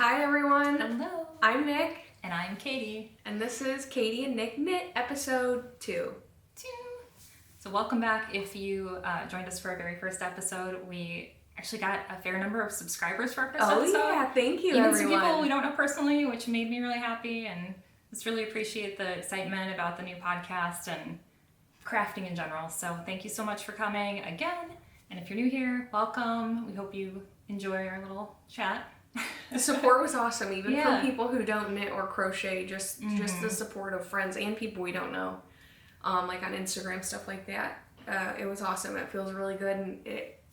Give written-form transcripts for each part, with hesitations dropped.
Hi everyone. Hello. I'm Nick. And I'm Katie. And this is Katie Nik Knit episode 2. So welcome back. If you joined us for our very first episode, we actually got a fair number of subscribers for our first episode. Oh yeah, thank you Even everyone. some people we don't know personally, which made me really happy, and just really appreciate the excitement about the new podcast and crafting in general. So thank you so much for coming again. And if you're new here, welcome. We hope you enjoy our little chat. The support was awesome, even Yeah. from people who don't knit or crochet, just the support of friends and people we don't know, like on Instagram, stuff like that. It was awesome. It feels really good, and it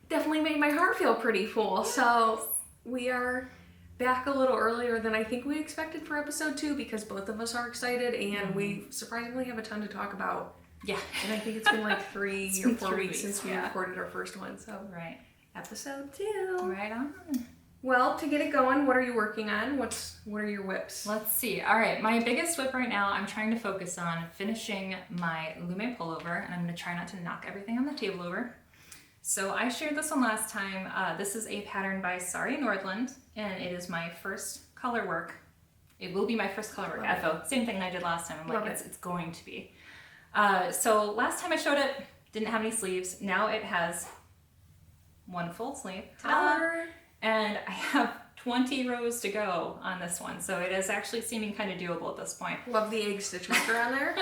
definitely made my heart feel pretty full. So we are back a little earlier than I think we expected for episode 2 because both of us are excited, and we surprisingly have a ton to talk about. Yeah. And I think it's been like 3 or 4 weeks since we yeah. recorded our first one. So Right. episode 2. Right on. Well, to get it going, what are you working on? What are your whips? Let's see. All right, my biggest whip right now, I'm trying to focus on finishing my Lume pullover, and I'm going to try not to knock everything on the table over. So I shared this one last time. This is a pattern by Sari Nordland, and it is my first color work. It will be my first color work. FO. Same thing I did last time. I'm like, it's going to be. So last time I showed it, didn't have any sleeves. Now it has one full sleeve. Ta-da! And I have 20 rows to go on this one, so it is actually seeming kind of doable at this point. Love the egg stitch marker on there.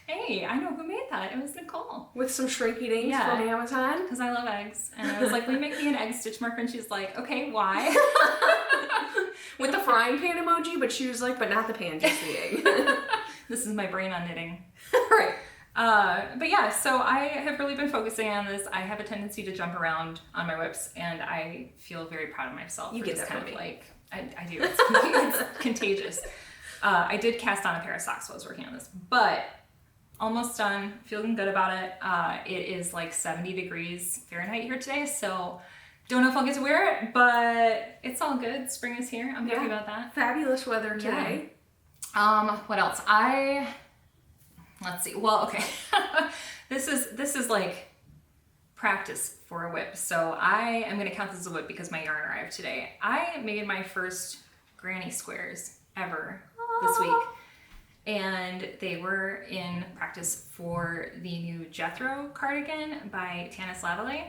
Hey, I know who made that. It was Nicole. With some shrinky dinks from Amazon. Because I love eggs. And I was like, will you make me an egg stitch marker? And she's like, okay, why? With the frying pan emoji, but she was like, but not the pan, just the egg. This is my brain on knitting. Right. But yeah, so I have really been focusing on this. I have a tendency to jump around on my whips, and I feel very proud of myself. You for get just that kind from of me. like, I do. It's contagious. I did cast on a pair of socks while I was working on this, but almost done. Feeling good about it. It is like 70 degrees Fahrenheit here today, so don't know if I'll get to wear it, but it's all good. Spring is here. I'm happy about that. Fabulous weather today. What else? Let's see. Well, okay. This is like practice for a whip. So I am going to count this as a whip because my yarn arrived today. I made my first granny squares ever this week. And they were in practice for the new Jethro cardigan by Tanis Lavallee.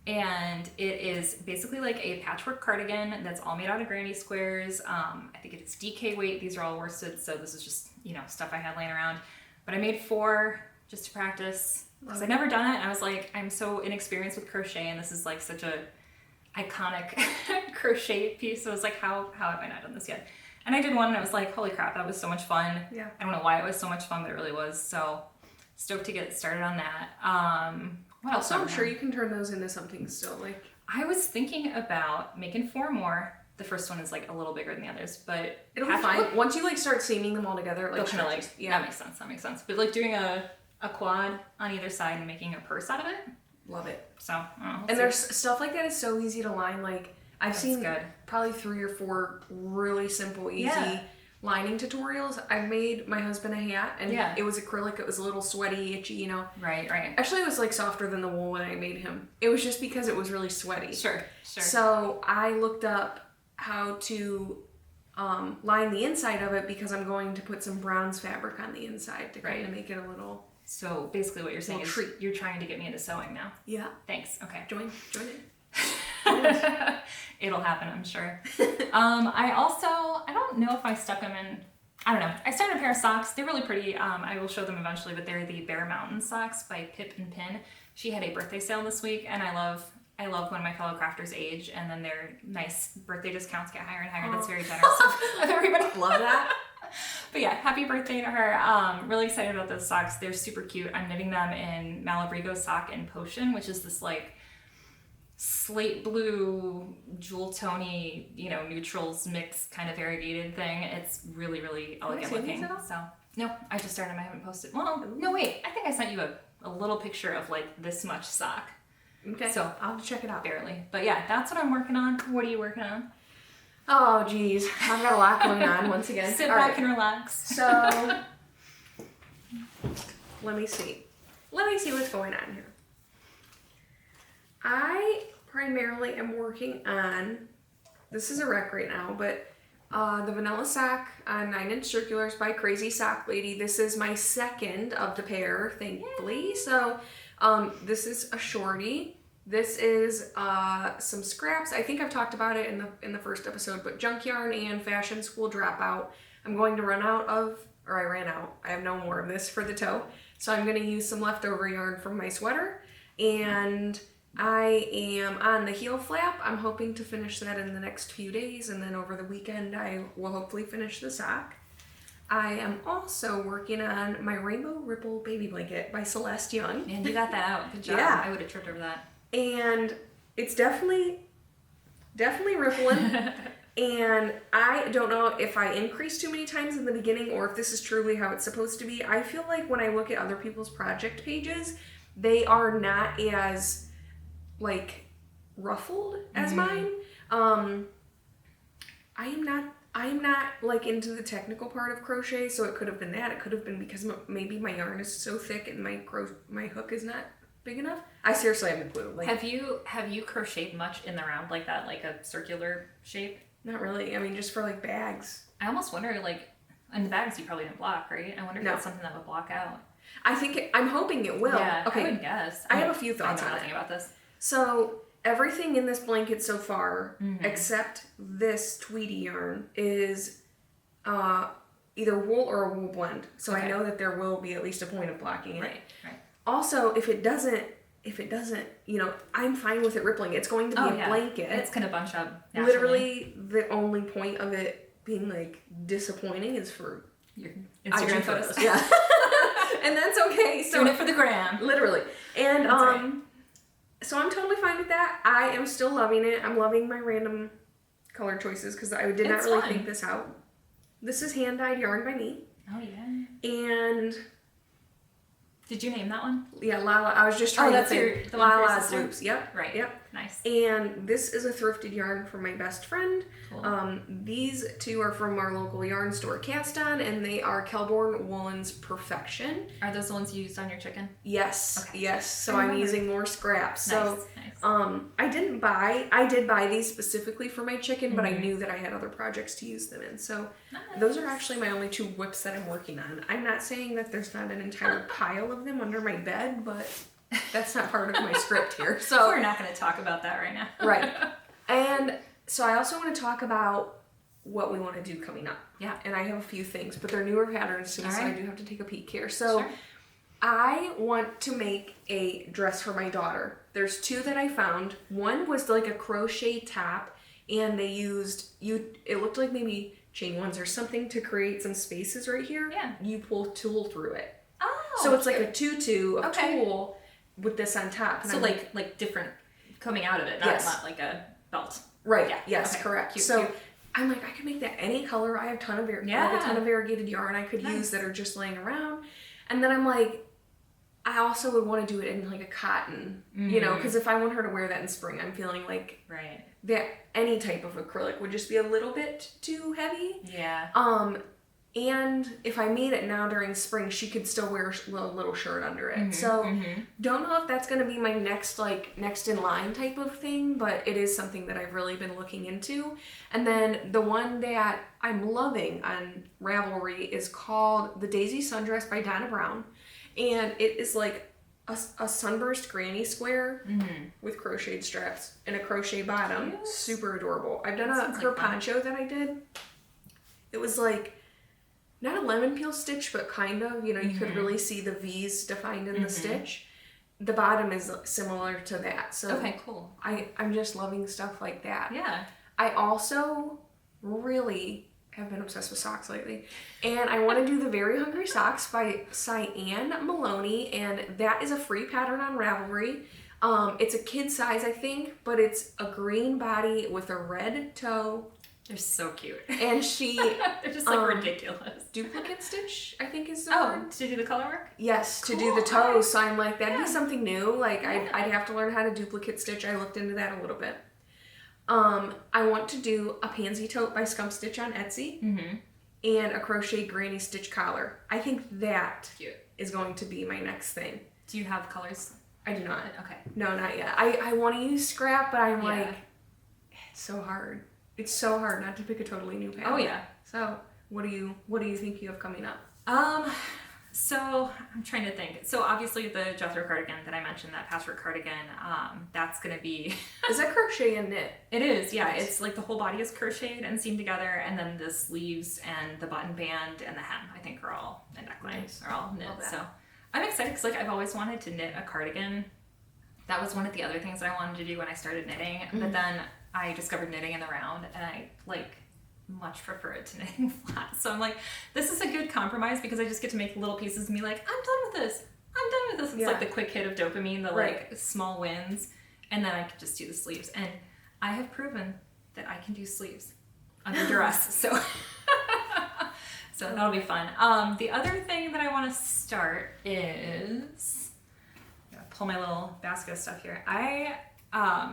And it is basically like a patchwork cardigan that's all made out of granny squares. I think it is DK weight. These are all worsted, so this is just, stuff I had laying around. But I made 4 just to practice because I'd never done it. And I was like, I'm so inexperienced with crochet, and this is like such a iconic crochet piece. So I was like, how have I not done this yet? And I did one, and I was like, holy crap, that was so much fun. Yeah. I don't know why it was so much fun, but it really was. So stoked to get started on that. What else? Also, I'm sure you can turn those into something still. Like, I was thinking about making 4 more. The first one is like a little bigger than the others, but it'll be fine. Once you like start seaming them all together, like, kind of like, that makes sense. But like doing a quad on either side and making a purse out of it. Love it. So, and there's stuff like that is so easy to line. Like, I've seen probably 3 or 4 really simple, easy lining tutorials. I made my husband a hat, and it was acrylic. It was a little sweaty, itchy, Right. Actually, it was like softer than the wool when I made him. It was just because it was really sweaty. Sure. So I looked up how to line the inside of it because I'm going to put some bronze fabric on the inside to kind of make it a little. So basically, what you're saying is you're trying to get me into sewing now. Yeah. Thanks. Okay. Join it. It'll happen, I'm sure. I don't know if I stuck them in. I don't know. I started a pair of socks. They're really pretty. I will show them eventually, but they're the Bear Mountain socks by Pip and Pin. She had a birthday sale this week, and I love when my fellow crafters age, and then their nice birthday discounts get higher and higher. That's very generous of everybody. Love that. But yeah, happy birthday to her. Really excited about those socks. They're super cute. I'm knitting them in Malabrigo Sock and Potion, which is this like slate blue, jewel tony, neutrals mix kind of variegated thing. It's really, really elegant looking. So no, I just started them. I haven't posted. Well, no, wait. I think I sent you a little picture of like this much sock. Okay. So I'll have to check it out. Barely. But yeah, that's what I'm working on. What are you working on? Oh, geez. I've got a lot going on once again. Sit back and relax. So, let me see what's going on here. I primarily am working on this is a wreck right now, but the Vanilla Sock on 9-inch Circulars by Crazy Sock Lady. This is my second of the pair, thankfully. So this is a shorty. This is some scraps. I think I've talked about it in the first episode, but junk yarn and fashion school dropout. I'm going to run out of, or I ran out. I have no more of this for the toe. So I'm going to use some leftover yarn from my sweater, and I am on the heel flap. I'm hoping to finish that in the next few days, and then over the weekend I will hopefully finish the sock. I am also working on my Rainbow Ripple Baby Blanket by Celeste Young. Man, you got that out. Good job. Yeah. I would have tripped over that. And it's definitely rippling. And I don't know if I increased too many times in the beginning or if this is truly how it's supposed to be. I feel like when I look at other people's project pages, they are not as like ruffled as mine. I am not like into the technical part of crochet, so it could have been that. It could have been because maybe my yarn is so thick and my hook is not big enough. I seriously have no clue. Like, have you crocheted much in the round like that, like a circular shape? Not really. I mean, just for like bags. I almost wonder, like, in the bags you probably didn't block, right? I wonder if that's something that would block out. I'm hoping it will. Yeah, okay. I would guess. I have a few thoughts I know on nothing it. about this. So everything in this blanket so far, except this Tweety yarn, is either wool or a wool blend. So I know that there will be at least a point of blocking it. Right. Also, if it doesn't, you know, I'm fine with it rippling. It's going to be a blanket. It's gonna bunch up naturally. Literally, the only point of it being like disappointing is for your Instagram photos. Yeah. And that's okay. So doing it for the gram. Literally. And right. So I'm totally fine with that. I am still loving it. I'm loving my random color choices because I did not really think this out. This is hand dyed yarn by me. Oh yeah. And did you name that one? yeah, Lala. I was just trying to think. the one for your Lala's sister? Loops. Yep. Right. Yep. Nice. And this is a thrifted yarn from my best friend. Cool. These two are from our local yarn store, Caston, and they are Kelborn Woolen's Perfection. Are those the ones you used on your chicken? Yes. Okay. Yes. So I'm using more scraps. Nice. So I did buy these specifically for my chicken, but I knew that I had other projects to use them in. So those are actually my only 2 whips that I'm working on. I'm not saying that there's not an entire pile of them under my bed, but that's not part of my script here. So we're not going to talk about that right now. Right. And so I also want to talk about what we want to do coming up. Yeah. And I have a few things, but they're newer patterns too, so I do have to take a peek here. So sure. I want to make a dress for my daughter. There's 2 that I found. One was like a crochet top, and they used, it looked like maybe chain ones or something to create some spaces right here. Yeah. You pull tulle through it. Oh, so it's like a tutu of Okay. tulle with this on top. And so I'm like different coming out of it, not like a belt. Right. Yeah. Yes, Okay. correct. Cute, so cute. I'm like, I could make that any color. I have like a ton of variegated yarn I could use that are just laying around. And then I'm like, I also would want to do it in like a cotton, you know, because if I want her to wear that in spring, I'm feeling like that any type of acrylic would just be a little bit too heavy. Yeah. And if I made it now during spring, she could still wear a little shirt under it. So don't know if that's going to be my next in line type of thing, but it is something that I've really been looking into. And then the one that I'm loving on Ravelry is called the Daisy Sundress by Donna Brown. And it is like a sunburst granny square with crocheted straps and a crochet bottom. Yes. Super adorable. I've done her poncho that I did. It was like not a lemon peel stitch, but kind of, you know, you could really see the V's defined in the stitch. The bottom is similar to that. So okay, cool. I'm just loving stuff like that. Yeah. I also really have been obsessed with socks lately. And I want to do the Very Hungry Socks by Cyan Maloney. And that is a free pattern on Ravelry. It's a kid size, I think, but it's a green body with a red toe. They're so cute. And she... They're just like ridiculous. Duplicate stitch, I think is the word. To do the color work? Yes, to do the toes. So I'm like, that'd be something new. Like, I'd have to learn how to duplicate stitch. I looked into that a little bit. I want to do a pansy tote by Scump Stitch on Etsy. And a crochet granny stitch collar. I think that is going to be my next thing. Do you have colors? I do not. Okay. No, not yet. I want to use scrap, but I'm like, it's so hard. it's so hard not to pick a totally new pattern. Oh yeah. So what do you think you have coming up? So I'm trying to think. So obviously the Jethro cardigan that I mentioned, that patchwork cardigan, that's gonna be. Is that crochet and knit? It is, yeah. Nice. It's like the whole body is crocheted and seamed together, and then the sleeves and the button band and the hem, I think, are all, and neckline Nice. are all knit. Love that. So I'm excited because like I've always wanted to knit a cardigan. That was one of the other things that I wanted to do when I started knitting. But then I discovered knitting in the round, and I like much prefer it to knitting flat. So I'm like, this is a good compromise because I just get to make little pieces and be like, I'm done with this. I'm done with this. It's like the quick hit of dopamine, the like small wins, and then I can just do the sleeves. And I have proven that I can do sleeves under duress. So so that'll be fun. The other thing that I want to start is, I'm gonna pull my little basket of stuff here.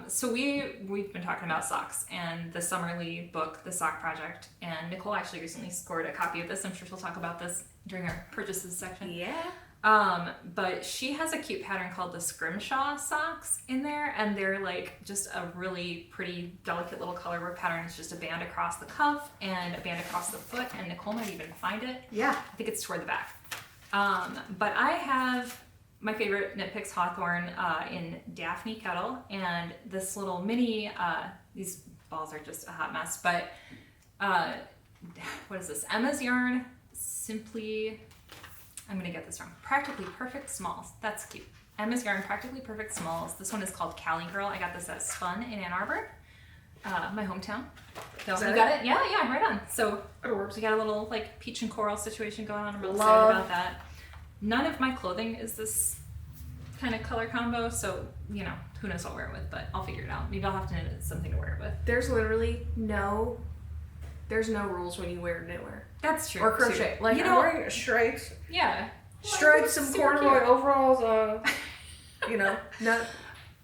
So we've been talking about socks and the Summerly book, The Sock Project, and Nicole actually recently scored a copy of this. I'm sure she'll talk about this during our purchases section. Yeah. But she has a cute pattern called the Scrimshaw socks in there, and they're like just a really pretty delicate little colorwork pattern. It's just a band across the cuff and a band across the foot, and Nicole might even find it. Yeah. I think it's toward the back. But I have my favorite Knit Picks Hawthorne in Daphne Kettle, and this little mini, these balls are just a hot mess, but what is this? Emma's yarn, simply, I'm gonna get this wrong, Practically Perfect Smalls. That's cute. Emma's yarn, Practically Perfect Smalls. This one is called Cali Girl. I got this at Spun in Ann Arbor, my hometown. So you got it? Yeah, right on. So we got a little like peach and coral situation going on. I'm really excited about that. None of my clothing is this kind of color combo, so you know, who knows what I'll wear it with, but I'll figure it out. Maybe I'll have to knit something to wear it with. There's literally no rules when you wear knitwear. That's true. Or crochet. Too. Like you I'm know, wearing stripes. Yeah. Stripes, some corduroy overalls, you know, not.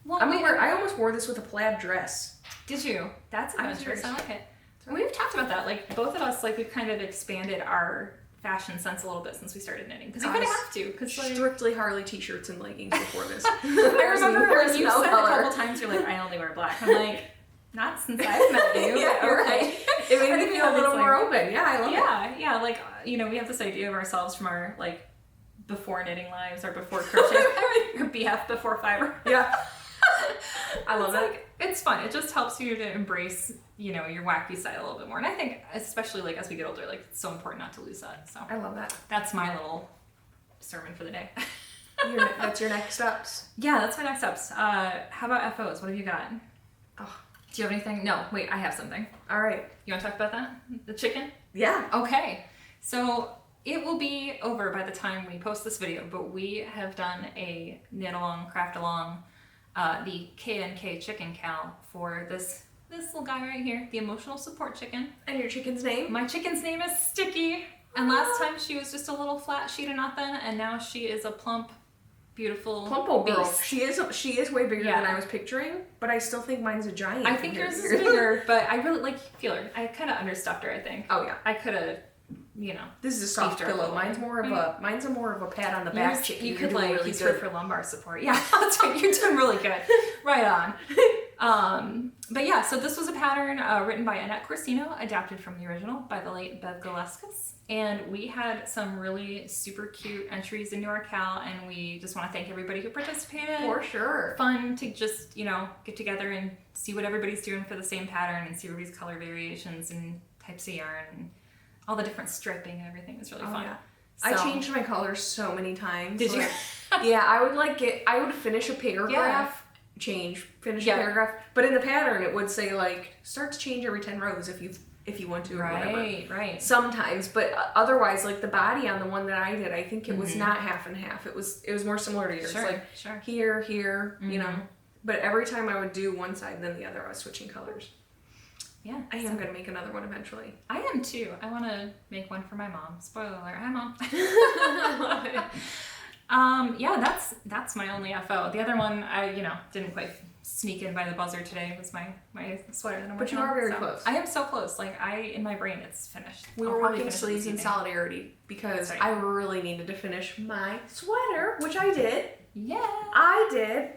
Well, I almost wore this with a plaid dress. Did you? That's adventurous. I like it. So We've talked about that. Like both of us, like we've kind of expanded our fashion sense a little bit since we started knitting, because you kind of have to. Because like, strictly Harley t-shirts and leggings before this. I remember there's when you no said color. a couple times, you're like, I only wear black. I'm like, not since I've met you. Yeah, you're right. It made me feel a little more open. Yeah, I love it. Yeah. Like, you know, we have this idea of ourselves from our like before knitting lives, or before crochet, or BF before fiber. Yeah. I love it. Like, it's fun. It just helps you to embrace, you know, your wacky side a little bit more. And I think, especially like as we get older, like it's so important not to lose that. So I love that. that's my little sermon for the day. That's your next steps. Yeah, that's my next steps. How about FOs? What have you got? Oh. Do you have anything? No, wait, I have something. All right. You want to talk about that? The chicken? Yeah. Okay. So it will be over by the time we post this video, but we have done a knit along, craft along, the K&K chicken cow for this little guy right here, the emotional support chicken. And your chicken's name? My chicken's name is Sticky. And last time she was just a little flat sheet of nothing, and now she is a plump, beautiful Plumpo girl. beast. She is way bigger than I was picturing, but I still think mine's a giant. I think yours is bigger, but I really like feel her. I kind of understuffed her, I think. Oh yeah. I could have, you know. This is a soft pillow. Mine's more of a pat on the back chicken. You could like use her for lumbar support. Yeah, that's right. You're doing really good. Right on. But yeah, so this was a pattern written by Annette Corsino, adapted from the original by the late Bev Gillespie. And we had some really super cute entries into our cal, and we just want to thank everybody who participated. For sure. Fun to just, you know, get together and see what everybody's doing for the same pattern and see everybody's color variations and types of yarn and all the different striping and everything. It was really fun. Yeah. So, I changed my colors so many times. Did you? Yeah, I would finish a paragraph, finish a paragraph, but in the pattern it would say like start to change every 10 rows if you want to, or whatever. Right. Sometimes, but otherwise, like the body on the one that I did, I think it was not half and half. It was more similar to yours. Like here, you know. But every time I would do one side and then the other, I was switching colors. Yeah, I am gonna make another one eventually. I am too. I want to make one for my mom. Spoiler alert. Hi, Mom. Yeah, that's my only FO. The other one, I didn't quite sneak in by the buzzer today. Was my sweater that I'm But working you are on. very close. I am so close. Like in my brain, it's finished. We were working sleeves in solidarity because I really needed to finish my sweater, which I did. Yeah. I did.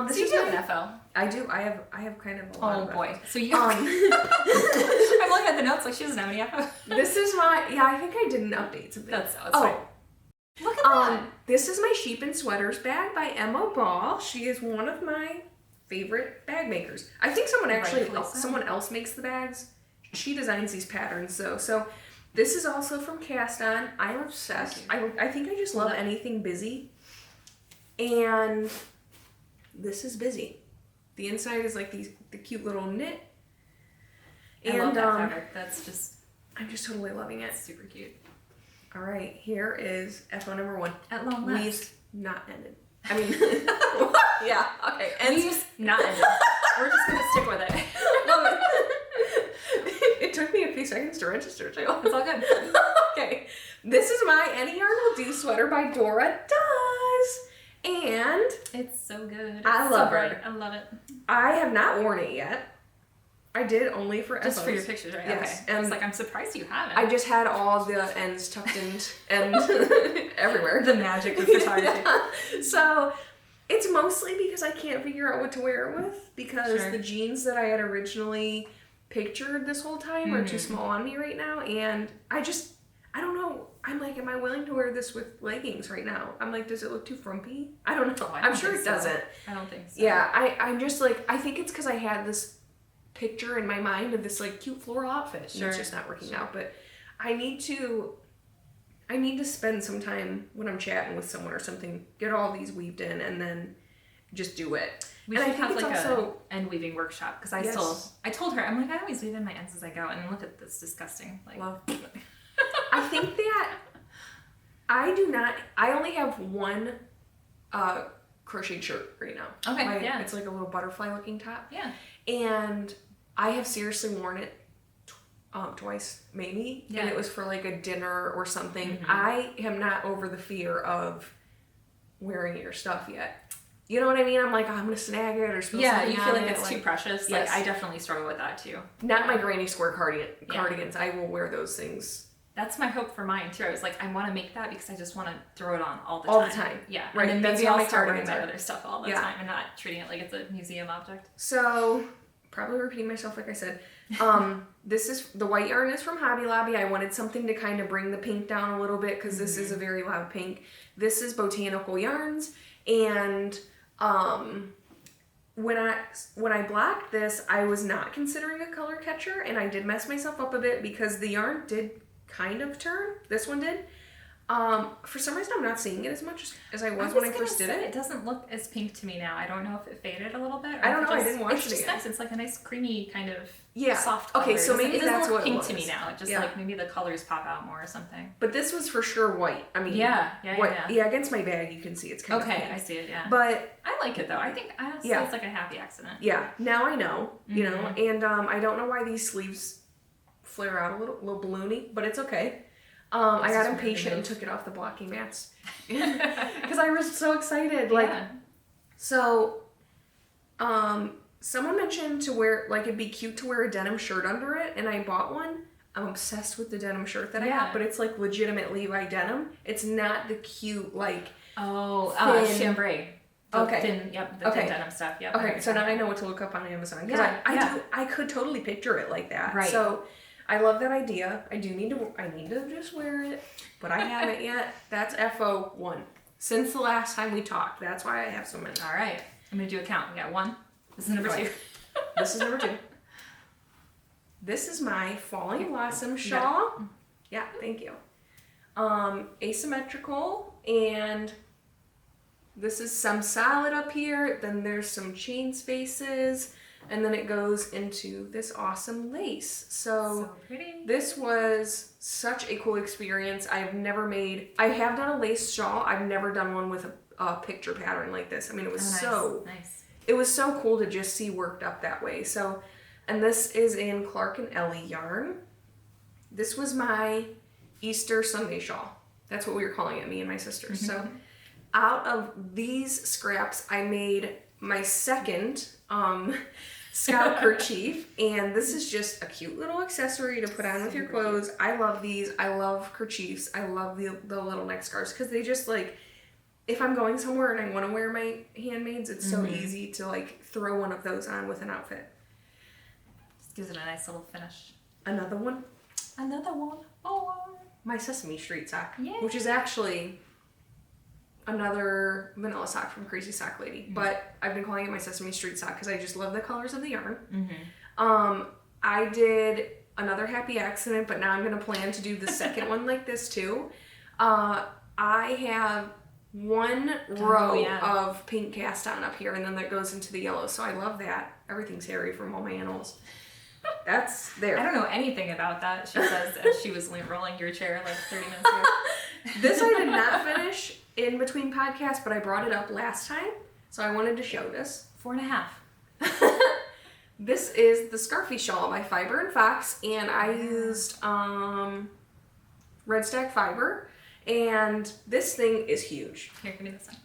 This So you is do have an FO. I do. I have kind of a lot of boy. FOs. So you. I'm looking at the notes like she doesn't have any FOs. This is my. Yeah, I think I did an update something. That's fine. Look at that. This is my Sheep and Sweaters bag by Emma Ball. She is one of my favorite bag makers. I think someone else makes the bags. She designs these patterns though. So this is also from Cast On. I'm obsessed. I think I just love anything busy. And this is busy. The inside is like the cute little knit. I love that fabric. That's just. I'm just totally loving it. It's super cute. All right, here is FO number 1. At long last. We've not ended. I mean, yeah, okay. We've not ended. We're just gonna stick with it. It took me a few seconds to register too. It's all good. Okay, this is my Any Yarn Will Do sweater by Dora Does, and it's so good. I love her. Bright. I love it. I have not worn it yet. I did only for just FOs. for your pictures, right? Yes, okay. I was like, I'm surprised you haven't. I just had all the ends tucked in and everywhere. The magic of photography. Yeah. So it's mostly because I can't figure out what to wear it with because the jeans that I had originally pictured this whole time are too small on me right now, and I don't know. I'm like, am I willing to wear this with leggings right now? I'm like, does it look too frumpy? I don't know. I'm sure it doesn't. I don't think so. Yeah, I'm just like, I think it's because I had this picture in my mind of this like cute floral outfit. And it's just not working out. But I need to spend some time when I'm chatting with someone or something, get all these weaved in, and then just do it. We should have like a end weaving workshop because I told her, I'm like, I always weave in my ends as I go, and look at this disgusting. Like, well, I think that I only have one crocheted shirt right now. Okay, It's like a little butterfly looking top. Yeah. And I have seriously worn it twice, maybe. Yeah. And it was for like a dinner or something. I am not over the fear of wearing your stuff yet. You know what I mean? I'm like, oh, I'm going to snag it or spill something. Yeah, you feel like it's too precious. Yes. Like, I definitely struggle with that too. Not my granny square cardigans. I will wear those things. That's my hope for mine too. I was like, I want to make that because I just want to throw it on all the time. Yeah. Right. And then maybe I'll start wearing my other stuff all the time and not treating it like it's a museum object. So, probably repeating myself like I said. This is, the white yarn is from Hobby Lobby. I wanted something to kind of bring the pink down a little bit because this is a very loud pink. This is Botanical Yarns, and when I blocked this, I was not considering a color catcher, and I did mess myself up a bit because the yarn did kind of turn. This one did. For some reason, I'm not seeing it as much as I was when I first did it. It doesn't look as pink to me now. I don't know if it faded a little bit. I don't know. I didn't watch it It's just again. nice. It's like a nice creamy kind of soft color. Okay, so maybe that's what it was. It doesn't look pink to me now. It just like maybe the colors pop out more or something. But this was for sure white. I mean, yeah, against my bag, you can see it's kind of pink. I see it. Yeah, but I like it though. I think honestly, it's like a happy accident. Yeah, now I know. You know, and I don't know why these sleeves flare out a little balloony, but it's okay. I got impatient and took it off the blocking mats because I was so excited. So, someone mentioned to wear, like, it'd be cute to wear a denim shirt under it, and I bought one. I'm obsessed with the denim shirt that I have, but it's like legitimate Levi denim. It's not the cute like chambray. Thin denim stuff. Yep. Okay, so now I know what to look up on Amazon because I could totally picture it like that. Right. So I love that idea. I need to just wear it, but I haven't yet. That's FO1. Since the last time we talked, that's why I have so many. All right, I'm gonna do a count. We got 1. This is number 2. This is number 2. This is my Falling Blossom shawl. Yeah, thank you. Asymmetrical, and this is some solid up here. Then there's some chain spaces. And then it goes into this awesome lace. So pretty. This was such a cool experience. I have done a lace shawl. I've never done one with a picture pattern like this. I mean, it was nice. It was so cool to just see worked up that way. So, and this is in Clark and Ellie yarn. This was my Easter Sunday shawl. That's what we were calling it, me and my sisters. So out of these scraps, I made my second scout kerchief, and this is just a cute little accessory to put on with your clothes. I love these. I love kerchiefs. I love the little neck scarves because they just like if I'm going somewhere and I want to wear my handmaids, it's so easy to like throw one of those on with an outfit. Just gives it a nice little finish. Another one. Oh. My Sesame Street sock, Yay. which is actually another vanilla sock from Crazy Sock Lady, but I've been calling it my Sesame Street sock because I just love the colors of the yarn. I did another happy accident, but now I'm gonna plan to do the second one like this too. I have one row of pink cast on up here, and then that goes into the yellow, so I love that. Everything's hairy from all my animals. That's there. I don't know anything about that, she says, as she was rolling your chair like 30 minutes ago. This I did not finish in between podcasts, but I brought it up last time, so I wanted to show this. 4.5. This is the Scarfy Shawl by Fiber and Fox, and I used Red Stack Fiber, and this thing is huge. Here, give me this one.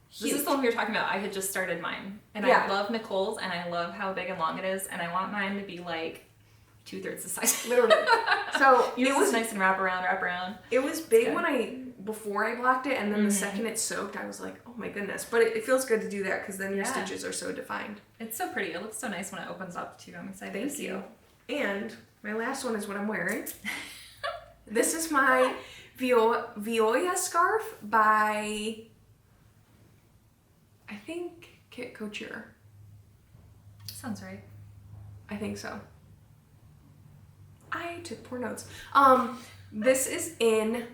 Huge. This is the one we were talking about. I had just started mine. And I love Nicole's, and I love how big and long it is, and I want mine to be like 2/3 the size. Literally. So it was nice and wrap around. It was big before I blocked it, and then the second it soaked, I was like, oh my goodness. But it feels good to do that because then your stitches are so defined. It's so pretty. It looks so nice when it opens up too. I'm excited to see. Thank you. And my last one is what I'm wearing. This is my Vioya scarf by, I think, Kit Couture. Sounds right. I think so. I took poor notes. This is in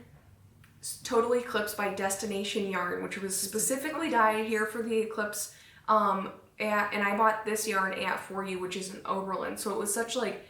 Total Eclipse by Destination Yarn, which was specifically dyed here for the Eclipse. And I bought this yarn at For You, which is in Oberlin. So it was such like,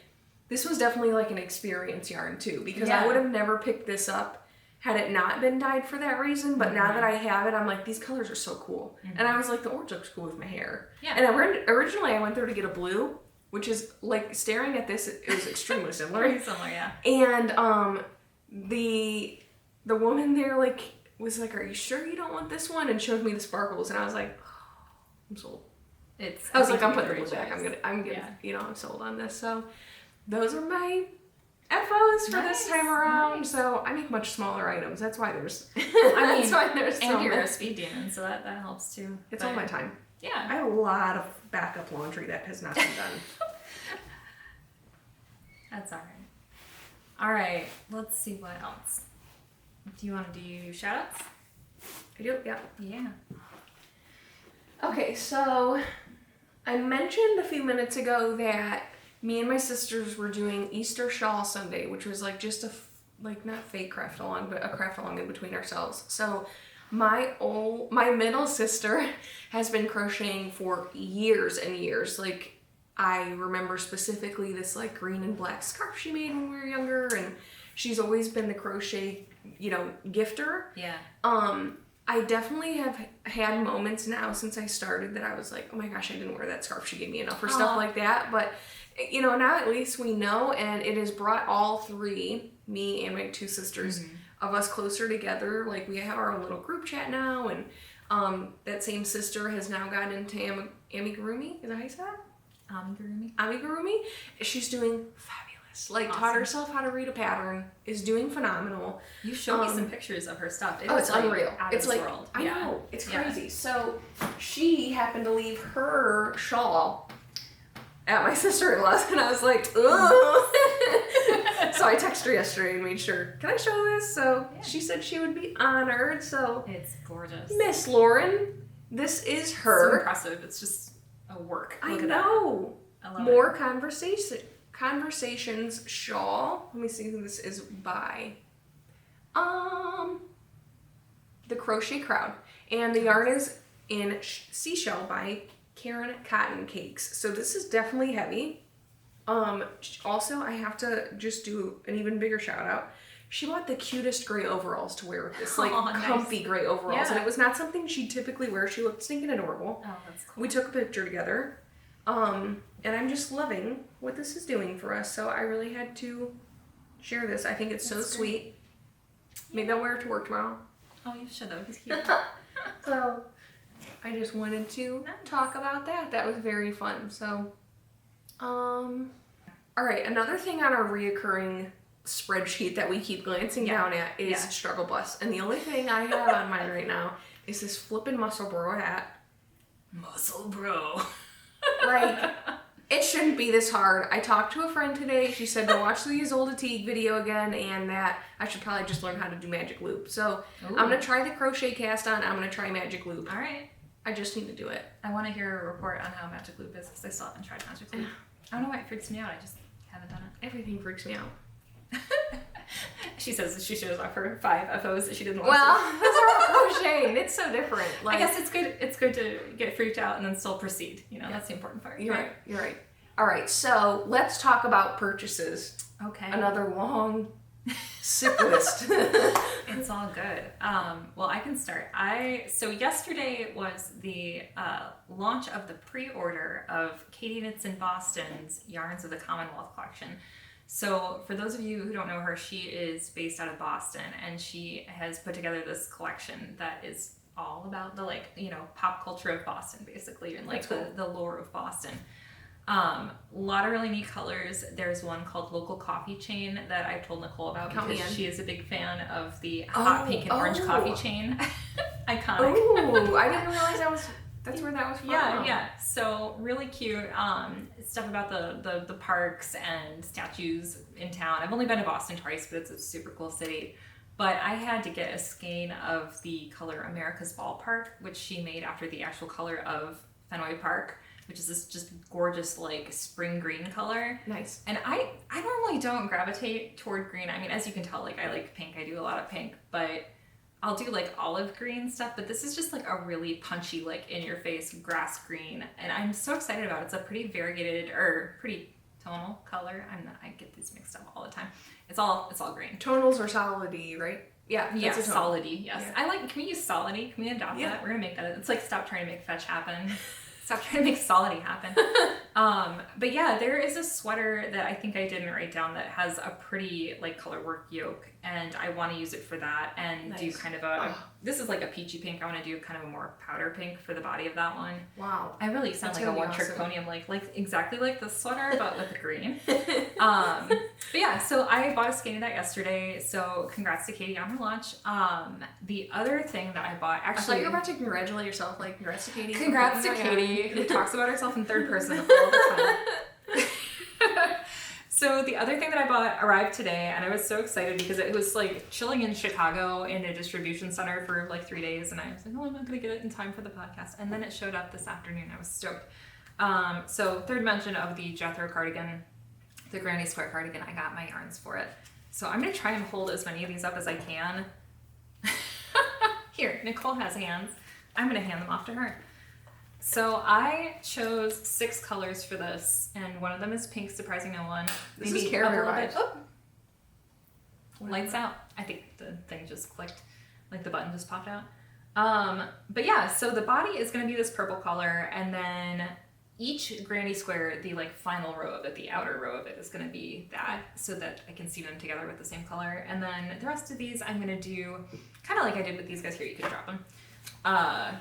this was definitely like an experience yarn too, because I would have never picked this up had it not been dyed for that reason. But now that I have it, I'm like, these colors are so cool. And I was like, the orange looks cool with my hair. Yeah. And originally I went there to get a blue, which is like, staring at this, it was extremely similar. Very similar, yeah. And the woman there like was like, are you sure you don't want this one? And showed me the sparkles, and I was like, oh, I'm sold. I was like, I'm putting the blue back. I'm good. You know, I'm sold on this. So those are my FOs for this time around. Nice. So I make much smaller items. That's why there's. That's why there's so and you're many. a speed demon, so that helps too. It's all my time. Yeah. I have a lot of backup laundry that has not been done. That's all right. All right, let's see what else. Do you want to do shout outs? I do, yeah. Yeah. Okay, so I mentioned a few minutes ago that me and my sisters were doing Easter Shawl Sunday, which was like just not fake craft along, but a craft along in between ourselves. So my middle sister has been crocheting for years and years. Like, I remember specifically this like green and black scarf she made when we were younger, and she's always been the crochet, gifter. Yeah. I definitely have had moments now since I started that I was like, oh my gosh, I didn't wear that scarf she gave me enough, or stuff like that. But now at least we know, and it has brought all three, me and my two sisters, of us closer together. Like, we have our own little group chat now, and that same sister has now gotten into amigurumi. Is that how you say that? Amigurumi. She's doing fabulous. Like, awesome. Taught herself how to read a pattern, is doing phenomenal. You showed me some pictures of her stuff. It's like unreal. It's like world. I know, it's crazy. Yeah. So she happened to leave her shawl at my sister-in-law's, and I was like, ugh. So I texted her yesterday and made sure, can I show this? So she said she would be honored. So it's gorgeous. Miss Lauren, this is her. So impressive. It's just a work. Look at know. That. I love More it. Conversations shawl. Let me see who this is by. The Crochet Crowd. And the yarn is in Seashell by Karen Cotton Cakes. So this is definitely heavy. Also, I have to just do an even bigger shout out. She bought the cutest gray overalls to wear with this, like, comfy gray overalls. And it was not something she'd typically wear. She looked stinking adorable. Oh, that's cool. We took a picture together. And I'm just loving what this is doing for us. So I really had to share this. I think it's so sweet. Maybe I'll wear it to work tomorrow. Oh, you should. That was cute. So I just wanted to talk about that. That was very fun. So, all right. Another thing on our reoccurring spreadsheet that we keep glancing down at is Struggle Bus. And the only thing I have on mine right now is this flippin' Muscle Bro hat. Muscle Bro. Like, it shouldn't be this hard. I talked to a friend today. She said to watch the Isolde Teague video again and that I should probably just learn how to do magic loop. So I'm going to try the crochet cast on. I'm going to try magic loop. All right. I just need to do it. I want to hear a report on how magic loop is because I still haven't tried magic loop. I don't know why it freaks me out. I just haven't done it. Everything freaks me out. She says she shows off her 5 FOs that she didn't want Well, that's all crocheting. It's so different. Like, I guess it's good. It's good to get freaked out and then still proceed. You know, that's the important part. You're right. You're right. All right. So let's talk about purchases. Okay. Another long sick list. It's all good. Well, I can start. So yesterday was the launch of the pre-order of Katie Knits in Boston's Yarns of the Commonwealth collection. So for those of you who don't know her, she is based out of Boston, and she has put together this collection that is all about the, like, you know, pop culture of Boston, basically, and like the lore of Boston. A lot of really neat colors. There's one called Local Coffee Chain that I've told Nicole about because she is a big fan of the hot pink and orange coffee chain. Iconic. Oh, I didn't realize that's where that was from. Yeah. So really cute. Stuff about the parks and statues in town. I've only been to Boston twice, but it's a super cool city. But I had to get a skein of the color America's Ballpark, which she made after the actual color of Fenway Park, which is this just gorgeous, like, spring green color. Nice. And I normally don't gravitate toward green. I mean, as you can tell, like, I like pink. I do a lot of pink, but I'll do, like, olive green stuff. But this is just, like, a really punchy, like, in-your-face grass green. And I'm so excited about it. It's a pretty variegated, or pretty tonal color. I get these mixed up all the time. It's all green. Tonals are solid-y, right? Yeah, that's solid-y, yes. Yeah. I like, can we use solid-y? Can we adopt that? We're gonna make that. It's like, stop trying to make fetch happen. Stop trying to make solid-y happen. But yeah, there is a sweater that I think I didn't write down that has a pretty, like, color work yoke, and I want to use it for that and do kind of this is like a peachy pink. I want to do kind of a more powder pink for the body of that one. Wow. I really sound like a one-trick pony. I'm like exactly like the sweater, but with the green. But yeah, so I bought a skein of that yesterday, so congrats to Katie on her launch. The other thing that I bought, actually... I thought you were about to congratulate yourself, like, congrats to Katie. Congrats to Katie, who talks about herself in third person all the time. So the other thing that I bought arrived today, and I was so excited because it was, like, chilling in Chicago in a distribution center for, like, 3 days, and I was like, oh, I'm not going to get it in time for the podcast. And then it showed up this afternoon. I was stoked. So third mention of the Jethro cardigan, the Granny Square cardigan, I got my yarns for it. So I'm going to try and hold as many of these up as I can. Here, Nicole has hands. I'm going to hand them off to her. So I chose 6 colors for this, and one of them is pink, surprising no one. This is Care Bear. Lights out. I think the thing just clicked, like the button just popped out. But yeah, so the body is going to be this purple color, and then each granny square, the, like, final row of it, the outer row of it, is going to be that, so that I can see them together with the same color. And then the rest of these I'm going to do kind of like I did with these guys here. You can drop them.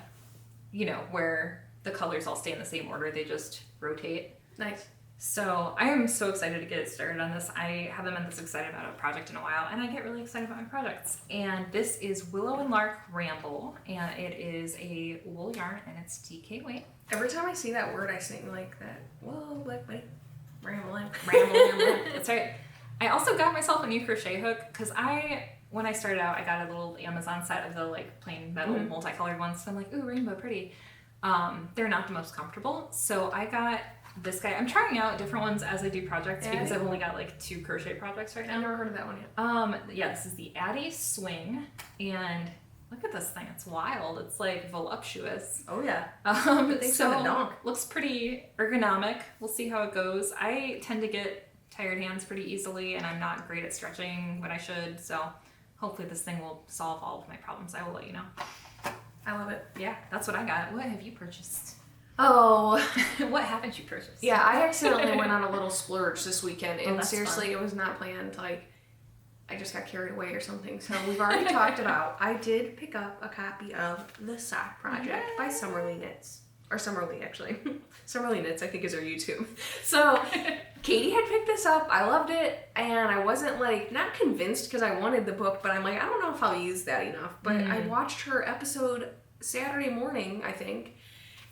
You know, where the colors all stay in the same order, they just rotate. Nice. So I am so excited to get it started on this. I haven't been this excited about a project in a while, and I get really excited about my projects. And this is Willow and Lark Ramble, and it is a wool yarn, and it's DK weight. Every time I see that word, I sing like that. Whoa, wait, rambling. That's right. I also got myself a new crochet hook because when I started out, I got a little Amazon set of the, like, plain metal multicolored ones. So I'm like, ooh, rainbow, pretty. They're not the most comfortable, so I got this guy. I'm trying out different ones as I do projects because I've only got, like, 2 crochet projects right now. I've never heard of that one yet. Yeah, this is the Addie Swing, and look at this thing. It's wild. It's, like, voluptuous. Oh yeah. So looks pretty ergonomic. We'll see how it goes. I tend to get tired hands pretty easily, and I'm not great at stretching when I should, so hopefully this thing will solve all of my problems. I will let you know. I love it. Yeah, that's what I got. What have you purchased? Oh. What haven't you purchased? Yeah, I accidentally went on a little splurge this weekend, and seriously, fun. It was not planned. Like, I just got carried away or something. So we've already talked about, I did pick up a copy of The Sock Project by Summerly Knits. Or Summerly, actually. Summerly Knits, I think, is her YouTube. So Katie had picked this up. I loved it. And I wasn't, like, not convinced because I wanted the book, but I'm like, I don't know if I'll use that enough. But I watched her episode Saturday morning, I think,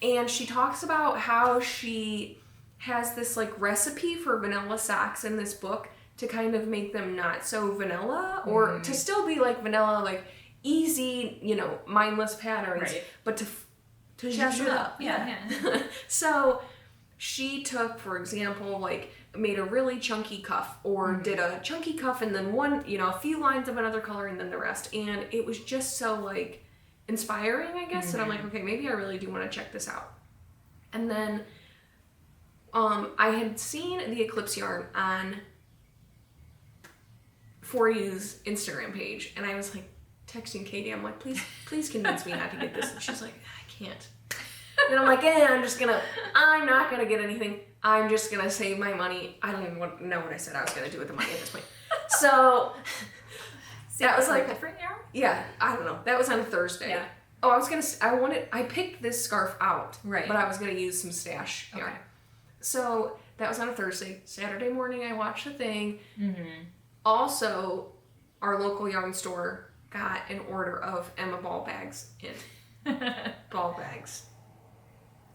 and she talks about how she has this like recipe for vanilla socks in this book to kind of make them not so vanilla, or to still be like vanilla, like easy, you know, mindless patterns, but to jazz it up. Yeah. So she took, for example, like made a really chunky cuff, or did a chunky cuff and then one, you know, a few lines of another color and then the rest. And it was just so like inspiring, I guess. And I'm like, okay, maybe I really do want to check this out. And then I had seen the Eclipse yarn on For You's Instagram page, and I was like texting Katie, I'm like, please convince me not to get this. And she's like, I can't. And I'm like, I'm not gonna get anything. I'm just gonna save my money. I don't even know what I said I was gonna do with the money at this point. So that was like different yarn. Yeah, I don't know. That was on a Thursday. Yeah. Oh, I picked this scarf out, right? But I was gonna use some stash yarn. Okay. So that was on a Thursday. Saturday morning, I watched the thing. Also, our local yarn store got an order of Emma ball bags in. Ball bags.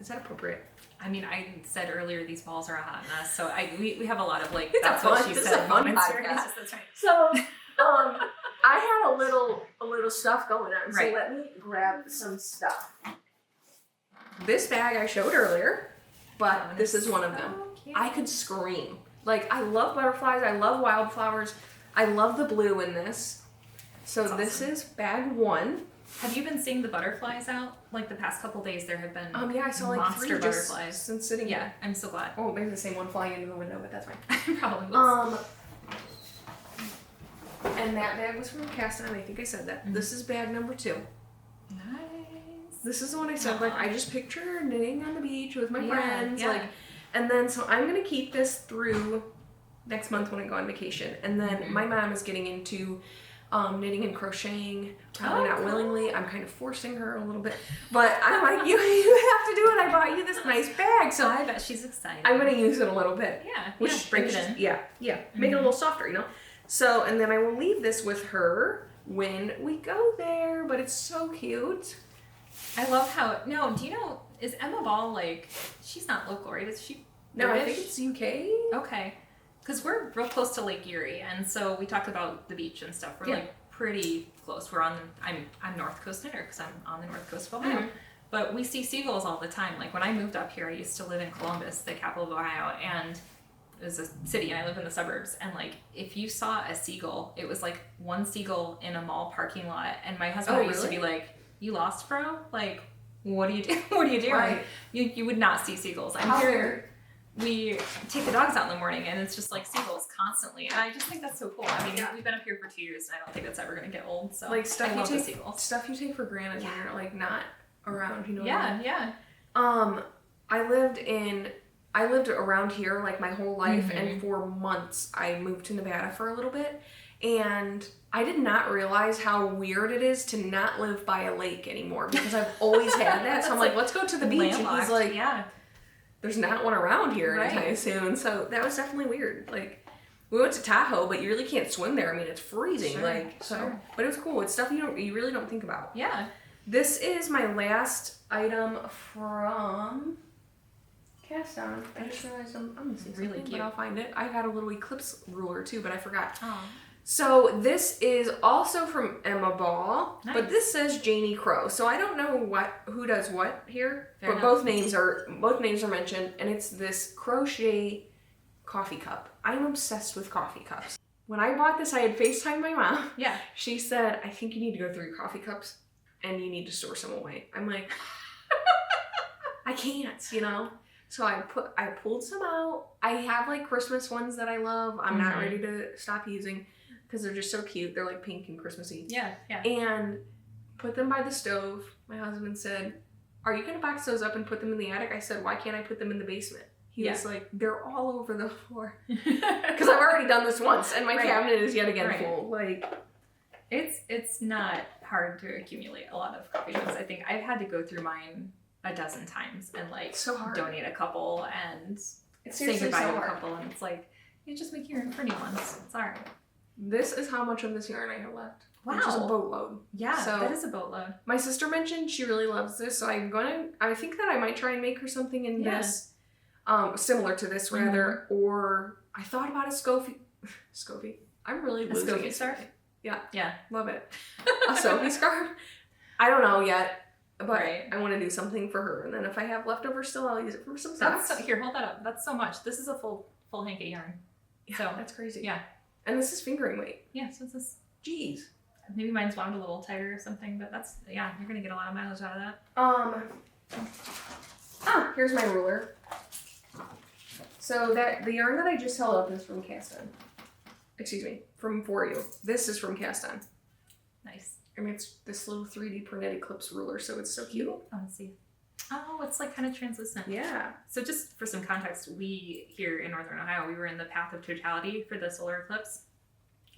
Is that appropriate? I mean, I said earlier these balls are a hot mess, so we have a lot of like. That's what she said. Moments here. Yes, that's right. So, I had a little stuff going on. So let me grab some stuff. This bag I showed earlier, but this is one of them. Cute. I could scream. Like, I love butterflies. I love wildflowers. I love the blue in this. So this is bag 1. Have you been seeing the butterflies out? Like the past couple days, there have been yeah, I saw like monster 3 butterflies since sitting here. Yeah, I'm so glad. Oh, maybe the same one flying into the window, but that's fine. Probably was. And that bag was from Cast On. I think I said that. This is bag number 2. Nice. This is the one I said. Like, I just picture her knitting on the beach with my friends. Like, and then so I'm gonna keep this through next month when I go on vacation. And then my mom is getting into knitting and crocheting, probably not willingly. I'm kind of forcing her a little bit, but I'm like, you have to do it. I bought you this nice bag, so I bet she's excited. I'm gonna use it a little bit. Break it in. Make it a little softer, you know. So, and then I will leave this with her when we go there. But it's so cute. I love how. No, do you know? Is Emma Ball like? She's not local, right? Is she? No, British? I think it's UK. Okay. Because we're real close to Lake Erie, and so we talked about the beach and stuff. We're like pretty close. We're on. I'm North Coast knitter because I'm on the North Coast of Ohio. But we see seagulls all the time. Like when I moved up here, I used to live in Columbus, the capital of Ohio, and it was a city, and I live in the suburbs. And like if you saw a seagull, it was like one seagull in a mall parking lot. And my husband used to be like, "You lost, bro? Like, what do you do? What do you do?" Right. You would not see seagulls. I'm here. We take the dogs out in the morning, and it's just like seagulls constantly, and I just think that's so cool. I mean, we've been up here for 2 years, and I don't think it's ever going to get old. So like stuff I love the seagulls. Stuff you take for granted when you're like not around. You know. Yeah. I lived around here like my whole life, and for months I moved to Nevada for a little bit, and I did not realize how weird it is to not live by a lake anymore because I've always had that. So I'm like, let's go to the beach, and he's like, there's not one around here anytime soon. So that was definitely weird. Like, we went to Tahoe, but you really can't swim there. I mean, it's freezing. But it was cool. It's stuff you really don't think about. Yeah. This is my last item from Cast On. I just realized I'm missing really something, cute. but I'll find it. I got a little Eclipse ruler too, but I forgot. Oh. So this is also from Emma Ball, Nice. but this says Janie Crow. So I don't know who does what here, Fair but enough. both names are mentioned, and it's this crochet coffee cup. I'm obsessed with coffee cups. When I bought this, I had FaceTimed my mom. Yeah. She said, "I think you need to go through your coffee cups, and you need to store some away." I'm like, I can't, you know. So I pulled some out. I have like Christmas ones that I love. I'm not ready to stop using, because they're just so cute. They're like pink and Christmassy. Yeah. And put them by the stove. My husband said, "Are you going to box those up and put them in the attic?" I said, "Why can't I put them in the basement?" He was like, "They're all over the floor." Because I've already done this once, and my cabinet is yet again full. Like, it's not hard to accumulate a lot of coffee mugs. I think I've had to go through mine a dozen times and like so hard. Donate a couple and It's say goodbye so to a hard. couple, and it's like you just make your room for new ones. It's alright. This is how much of this yarn I have left. which is a boatload. Yeah, so that is a boatload. My sister mentioned she really loves this, so I think that I might try and make her something in this, similar to this rather, or I thought about a Scofie. I'm really losing it. A Scofie scarf? Yeah, love it. A Scofie scarf? I don't know yet, but I want to do something for her, and then if I have leftover still, I'll use it for some socks. Here, hold that up. That's so much. This is a full hank of yarn. Yeah, so that's crazy. Yeah. And this is fingering weight. Yeah, so this. Jeez. Maybe mine's wound a little tighter or something, but you're gonna get a lot of mileage out of that. Here's my ruler. So the yarn that I just held up is from Cast On. Excuse me, from For You. This is from Cast On. Nice. I mean, it's this little 3D printed Eclipse ruler, so it's so cute. Let's see. Oh, it's like kind of translucent. Yeah. So just for some context, we here in Northern Ohio, we were in the path of totality for the solar eclipse.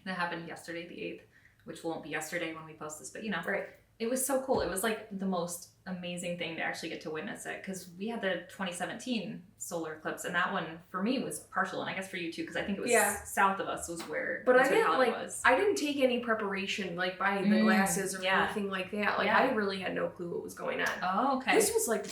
That happened yesterday, the 8th, which won't be yesterday when we post this, but Right. It was so cool. It was like the most amazing thing to actually get to witness it, because we had the 2017 solar eclipse, and that one for me was partial, and I guess for you too, because I think it was south of us was where but the totality was. I didn't take any preparation like buying the glasses or anything like that. Like I really had no clue what was going on. Oh, okay. This was like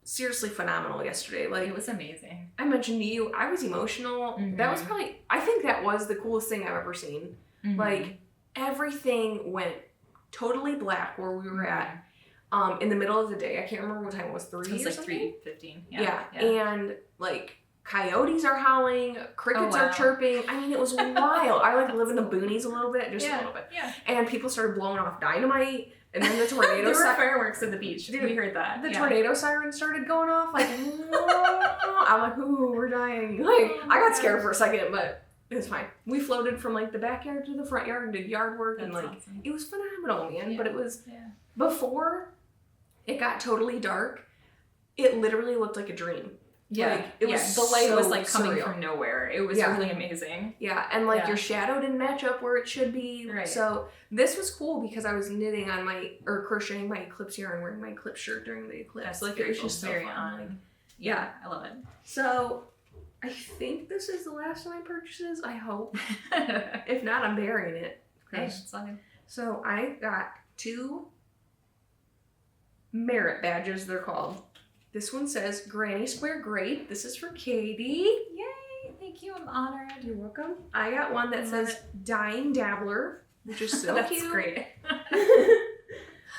seriously phenomenal yesterday. Like it was amazing. I mentioned to you, I was emotional. That was probably, I think that was the coolest thing I've ever seen. Like everything went totally black where we were at in the middle of the day. I can't remember what time it was, 3 it was or like something? 3:15. Yeah. And like coyotes are howling, crickets are chirping. I mean, it was wild. I like live in the boonies a little bit, just a little bit. Yeah. And people started blowing off dynamite. And then the tornado there were fireworks at the beach. Dude, we heard that. The tornado siren started going off. Like, I'm like, ooh, we're dying. Like, I got scared for a second, but it was fine. We floated from like the backyard to the front yard and did yard work. That's and like, awesome. It was phenomenal, man. But it was, before it got totally dark, it literally looked like a dream. Yeah, like, it was the light was so like coming surreal. from nowhere. It was really amazing. Yeah, and like your shadow didn't match up where it should be. Right. So this was cool because I was knitting on crocheting my Eclipse yarn, wearing my Eclipse shirt during the eclipse. That's like it was just so very fun. on. Like, yeah, I love it. So I think this is the last of my purchases. I hope. If not, I'm burying it. Hey, it's all good. So I got 2 merit badges. They're called. This one says Granny Square Great. This is for Katie. Yay! Thank you. I'm honored. You're welcome. I got one that says Dying Dabbler, which is so That's cute. great.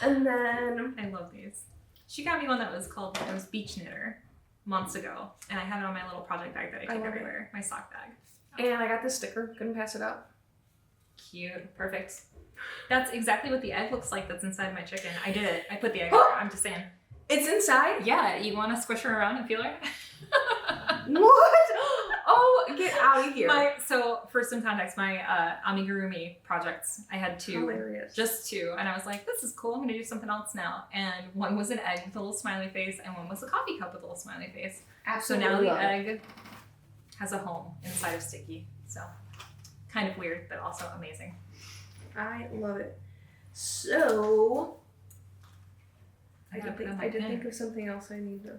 And then I love these. She got me one that was called Beach Knitter months ago, and I have it on my little project bag that I take everywhere. My sock bag. And I got this sticker. Couldn't pass it up. Cute. Perfect. That's exactly what the egg looks like that's inside my chicken. I did it. I put the egg in there. I'm just saying. It's inside? Yeah, you want to squish her around and feel her? What? Oh, get out of here. So for some context, my amigurumi projects, I had 2. Hilarious. Just 2. And I was like, this is cool. I'm going to do something else now. And one was an egg with a little smiley face, and one was a coffee cup with a little smiley face. Absolutely. So now the egg has a home inside of Sticky. So kind of weird, but also amazing. I love it. So I did think of something else I need to.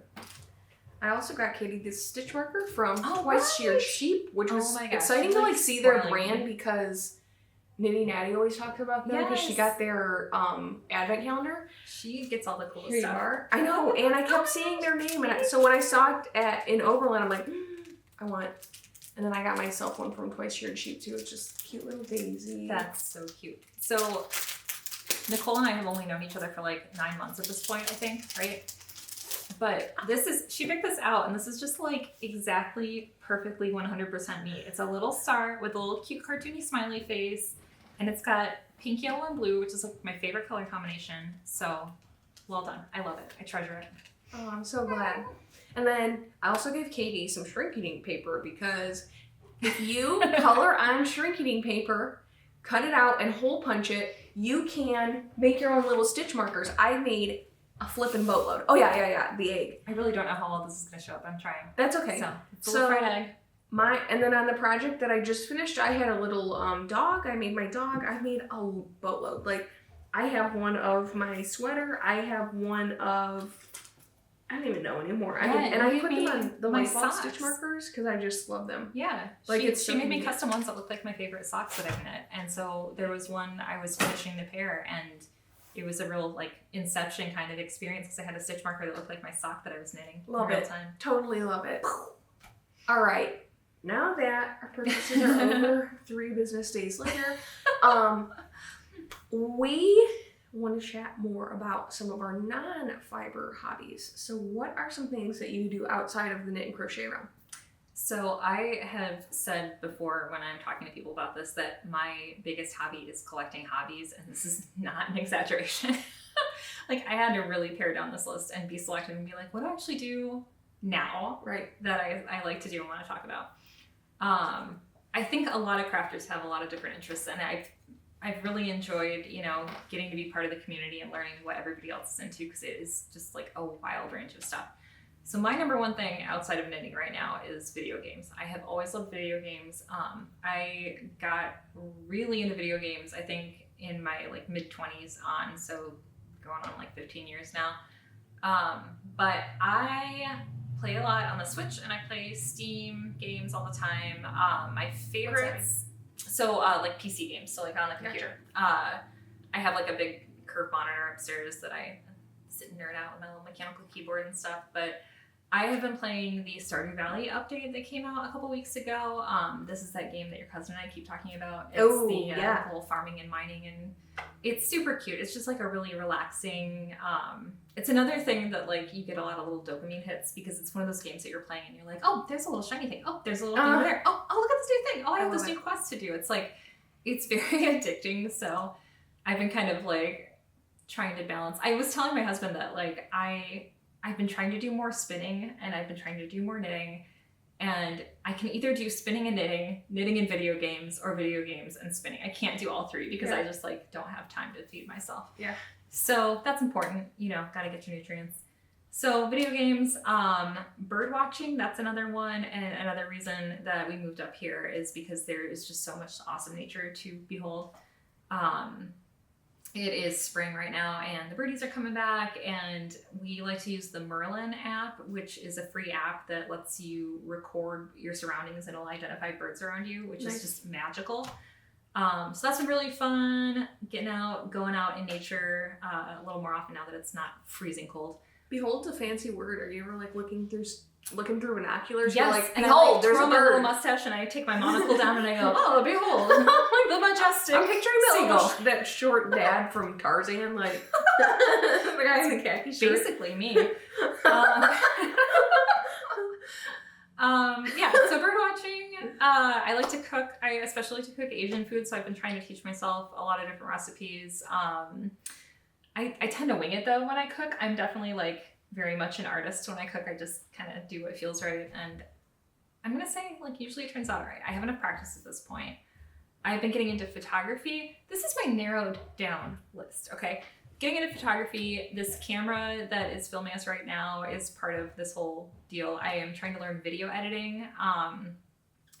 I also got Katie this stitch marker from Twice Sheared Sheep, which was exciting to like see their brand because Nitty Natty always talks about them because she got their advent calendar. She gets all the cool Here stuff. You are. I know, and I kept seeing their name, and so when I saw it in Overland, I'm like, I want. And then I got myself one from Twice Sheared Sheep too. It's just a cute little daisy. That's so cute. So Nicole and I have only known each other for like 9 months at this point, I think, right? But she picked this out, and this is just like exactly perfectly 100% me. It's a little star with a little cute cartoony smiley face, and it's got pink, yellow, and blue, which is like my favorite color combination. So well done. I love it. I treasure it. Oh, I'm so glad. And then I also gave Katie some shrink eating paper because if you color on shrink eating paper, cut it out and hole punch it, you can make your own little stitch markers. I made a flippin' boatload. Oh yeah, the egg. I really don't know how well this is gonna show up. I'm trying. That's okay. So it's a little fried egg. And then on the project that I just finished, I had a little dog. I made my dog. I made a boatload. Like I have one of my sweater. I have one of I don't even know anymore. Yeah, I put them on the my white ball socks. stitch markers because I just love them. Yeah, Like she made me custom ones that look like my favorite socks that I've knit, and so there was one I was finishing the pair, and it was a real like inception kind of experience because I had a stitch marker that looked like my sock that I was knitting. Love in it. real time. Totally love it. All right, now that our purchases are over, 3 business days later, we want to chat more about some of our non-fiber hobbies. So what are some things that you do outside of the knit and crochet realm? So I have said before when I'm talking to people about this that my biggest hobby is collecting hobbies, and this is not an exaggeration. Like I had to really pare down this list and be selective and be like, what do I actually do now, right, that I like to do and want to talk about? I think a lot of crafters have a lot of different interests, and I've really enjoyed, you know, getting to be part of the community and learning what everybody else is into because it is just like a wild range of stuff. So my number one thing outside of knitting right now is video games. I have always loved video games. I got really into video games, I think, in my like mid-20s on, so going on like 15 years now. But I play a lot on the Switch and I play Steam games all the time. My favorites, so like PC games, so like on the computer. Gotcha. I have like a big curved monitor upstairs that I sit and nerd out with my little mechanical keyboard and stuff, but I have been playing the Stardew Valley update that came out a couple weeks ago. This is that game that your cousin and I keep talking about. It's the whole farming and mining, and it's super cute. It's just like a really relaxing, it's another thing that like you get a lot of little dopamine hits because it's one of those games that you're playing and you're like, oh, there's a little shiny thing. Oh, there's a little thing over there. Oh, look at this new thing. Oh, I have this new quest to do. It's like, it's very addicting. So I've been kind of like trying to balance. I was telling my husband that like I've been trying to do more spinning and I've been trying to do more knitting, and I can either do spinning and knitting and video games, or video games and spinning. I can't do all 3 because I just like don't have time to feed myself. Yeah. So that's important, you know, gotta get your nutrients. So video games, bird watching, that's another one, and another reason that we moved up here is because there is just so much awesome nature to behold. It is spring right now and the birdies are coming back, and we like to use the Merlin app, which is a free app that lets you record your surroundings and it'll identify birds around you, which is just magical. So that's been really fun, getting out, going out in nature a little more often now that it's not freezing cold. Behold's a fancy word. Are you ever like looking through binoculars? Yes, Like, and behold, I there's a my bird. little mustache and I take my monocle down and I go, oh, behold, the majestic I'm picturing seagull. that short dad from Tarzan, like the guy in the khaki shirt. Basically me. Yeah, so bird watching. I like to cook. I especially like to cook Asian food, so I've been trying to teach myself a lot of different recipes. I tend to wing it though when I cook. I'm definitely like very much an artist when I cook. I just kind of do what feels right, and I'm gonna say like usually it turns out all right. I have enough practice at this point. I've been getting into photography. This is my narrowed down list, okay? Getting into photography, this camera that is filming us right now is part of this whole deal. I am trying to learn video editing.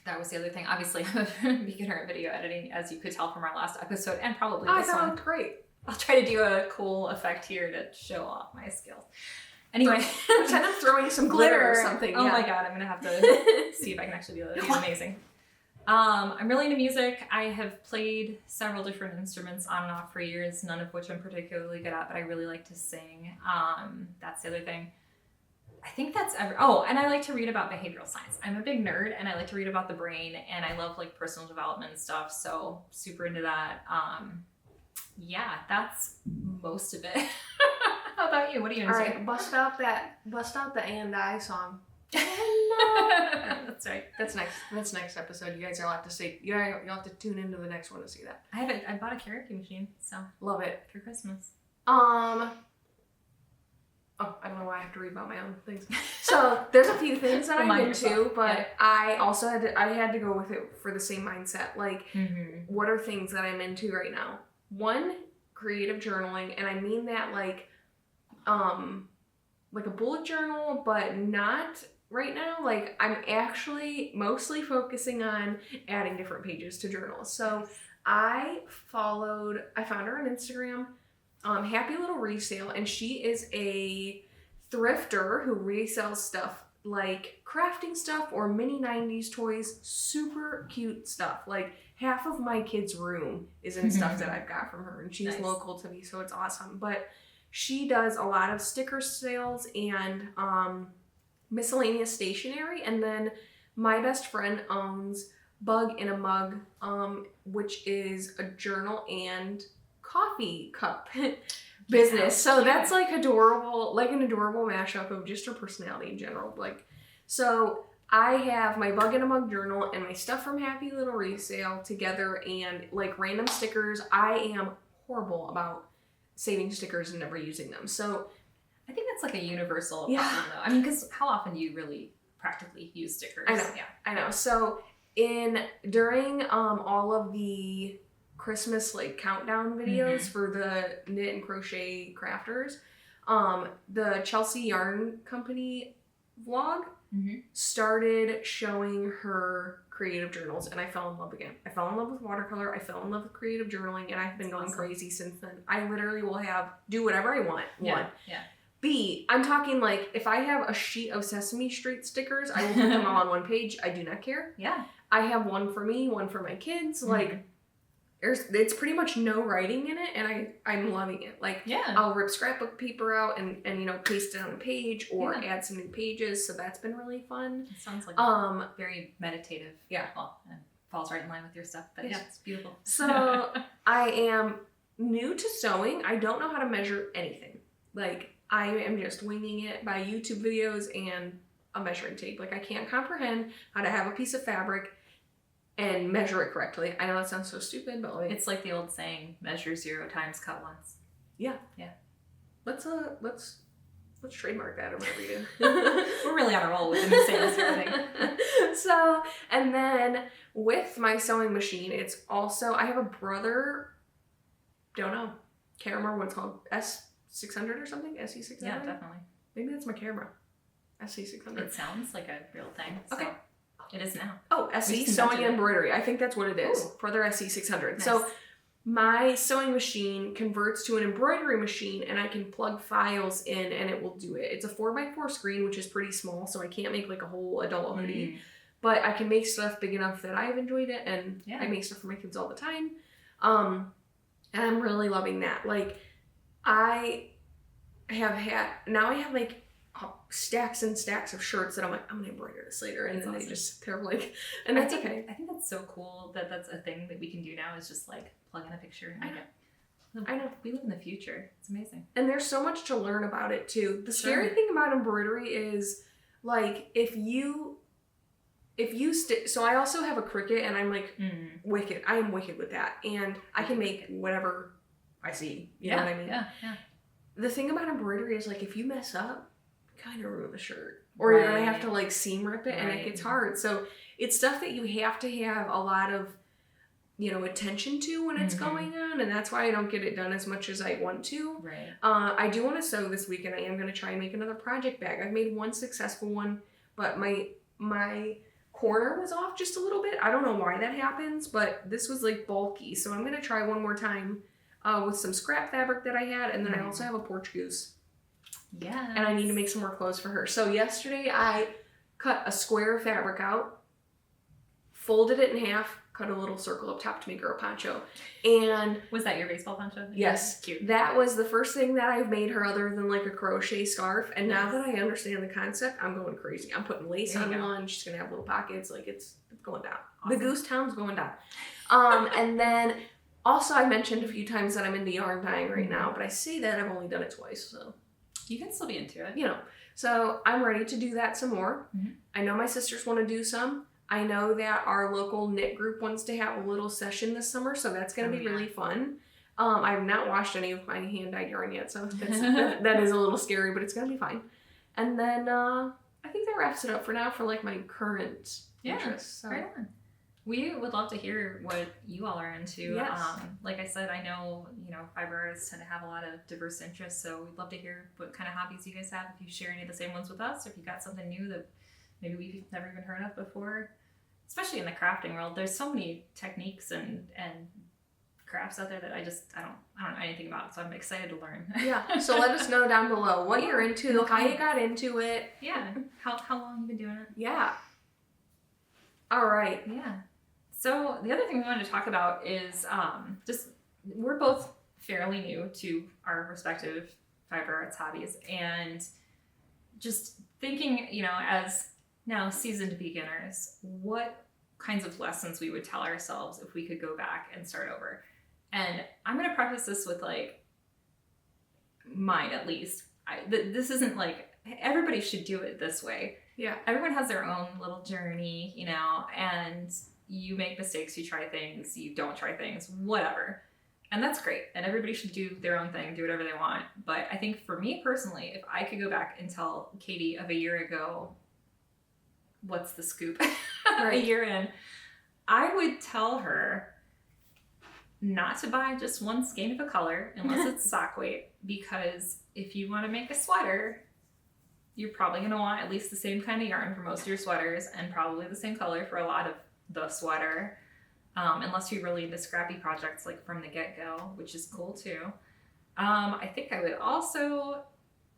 That was the other thing. Obviously, I'm a beginner at video editing, as you could tell from our last episode, and probably this one. I thought it was great. I'll try to do a cool effect here to show off my skills. Anyway, pretend I'm throwing some glitter or something. Oh my god, I'm gonna have to see if I can actually do that. It's amazing. I'm really into music. I have played several different instruments on and off for years, none of which I'm particularly good at, but I really like to sing. That's the other thing. I think that's and I like to read about behavioral science. I'm a big nerd and I like to read about the brain, and I love like personal development stuff, so super into that. Yeah, that's most of it. How about you? What are you into? All right, bust out the "And I" song. That's right. That's next episode. You guys will have to see. You'll have to tune into the next one to see that. I bought a karaoke machine, so love it for Christmas. Oh, I don't know why I have to read about my own things. So there's a few things that I'm into, but I also had to go with it for the same mindset. Like, what are things that I'm into right now? One, creative journaling, and I mean that like a bullet journal, but not right now. Like, I'm actually mostly focusing on adding different pages to journals. So I found her on Instagram, Happy Little Resale, and she is a thrifter who resells stuff like crafting stuff or mini 90s toys, super cute stuff. Like half of my kid's room is in stuff that I've got from her, and she's Nice. local to me, so it's awesome. But she does a lot of sticker sales and miscellaneous stationery. And then my best friend owns Bug in a Mug, which is a journal and coffee cup business. So that's like adorable, like an adorable mashup of just her personality in general. Like, so I have my Bug in a Mug journal and my stuff from Happy Little Resale together, and like random stickers. I am horrible about saving stickers and never using them. So I think that's like a universal problem though. I mean, because how often do you really practically use stickers? I know. Yeah. I know. So during all of the Christmas like countdown videos for the knit and crochet crafters, the Chelsea Yarn Company vlog started showing her creative journals, and I fell in love again. I fell in love with watercolor, I fell in love with creative journaling, and I've been going crazy since then. I literally will do whatever I want. One. Yeah. B, I'm talking like if I have a sheet of Sesame Street stickers, I will put them all on one page. I do not care. Yeah. I have one for me, one for my kids. Like, it's pretty much no writing in it, and I'm loving it. Like, I'll rip scrapbook paper out and you know, paste it on a page or add some new pages. So that's been really fun. It sounds like very meditative. Yeah. Well, and falls right in line with your stuff, but yeah, it's beautiful. So I am new to sewing. I don't know how to measure anything. Like, I am just winging it by YouTube videos and a measuring tape. Like, I can't comprehend how to have a piece of fabric and measure it correctly. I know that sounds so stupid, but like, it's like the old saying, measure 0 times, cut once. Yeah. Yeah. Let's trademark that or whatever you do. We're really on a roll with the new sales and everything. So, and then with my sewing machine, it's also, I have a brother, don't know, can't remember what it's called, S600 or something? SE600? Yeah, definitely. Maybe that's my camera. SE600. It sounds like a real thing. So Okay. It is now. Oh, SE Sewing and Embroidery. I think that's what it is. Ooh. Brother SE600. Nice. So my sewing machine converts to an embroidery machine, and I can plug files in and it will do it. It's a 4x4 screen, which is pretty small, so I can't make like a whole adult hoodie. But I can make stuff big enough that I've enjoyed it, and I make stuff for my kids all the time. And I'm really loving that. Like, I have like stacks and stacks of shirts that I'm like, I'm gonna embroider this later, and then they're like, and that's okay. I think that's so cool that that's a thing that we can do now, is just like plug in a picture and make it. I know. We live in the future. It's amazing. And there's so much to learn about it too. The scary thing about embroidery is like if you so I also have a Cricut, and I'm like wicked. I am wicked with that, and I can make whatever I see. You know what I mean? Yeah. The thing about embroidery is like if you mess up, kind of ruin the shirt, or you're gonna have to like seam rip it, and it gets hard. So it's stuff that you have to have a lot of, you know, attention to when it's going on, and that's why I don't get it done as much as I want to. Right. I do want to sew this week, and I am gonna try and make another project bag. I've made one successful one, but my corner was off just a little bit. I don't know why that happens, but this was like bulky, so I'm gonna try one more time with some scrap fabric that I had, and then I also have a porch goose. Yeah. And I need to make some more clothes for her. So yesterday I cut a square of fabric out, folded it in half, cut a little circle up top to make her a poncho. And was that your baseball poncho? Yes. Cute. That was the first thing that I've made her other than like a crochet scarf. And now that I understand the concept, I'm going crazy. I'm putting lace on one. She's going to have little pockets. Like it's going down. Awesome. The goose town's going down. And then also I mentioned a few times that I'm into yarn dyeing right now, but I say that I've only done it twice, so. You can still be into it. You know, so I'm ready to do that some more. I know my sisters want to do some. I know that our local knit group wants to have a little session this summer, so that's going to be really fun. I have not washed any of my hand-dyed yarn yet, so that is a little scary, but it's going to be fine. And then I think that wraps it up for now for like my current interests. So. Right on. We would love to hear what you all are into. Yes. Like I said, I know, you know, fiber artists tend to have a lot of diverse interests, so we'd love to hear what kind of hobbies you guys have, if you share any of the same ones with us, or if you got something new that maybe we've never even heard of before. Especially in the crafting world, there's so many techniques and crafts out there that I don't know anything about, so I'm excited to learn. Yeah. So let us know down below what you're into, how you got into it. Yeah. How long you been doing it? Yeah. All right. Yeah. So the other thing we wanted to talk about is just we're both fairly new to our respective fiber arts hobbies, and just thinking, as now seasoned beginners, what kinds of lessons we would tell ourselves if we could go back and start over. And I'm going to preface this with like mine, at least. This isn't like everybody should do it this way. Yeah. Everyone has their own little journey, and you make mistakes, you try things, you don't try things, whatever. And that's great. And everybody should do their own thing, do whatever they want. But I think for me personally, if I could go back and tell Katie of a year ago, what's the scoop? A year in, I would tell her not to buy just one skein of a color unless it's sock weight, because if you want to make a sweater, you're probably going to want at least the same kind of yarn for most of your sweaters, and probably the same color for a lot of the sweater, unless you're really into scrappy projects like from the get-go, which is cool too. I think I would also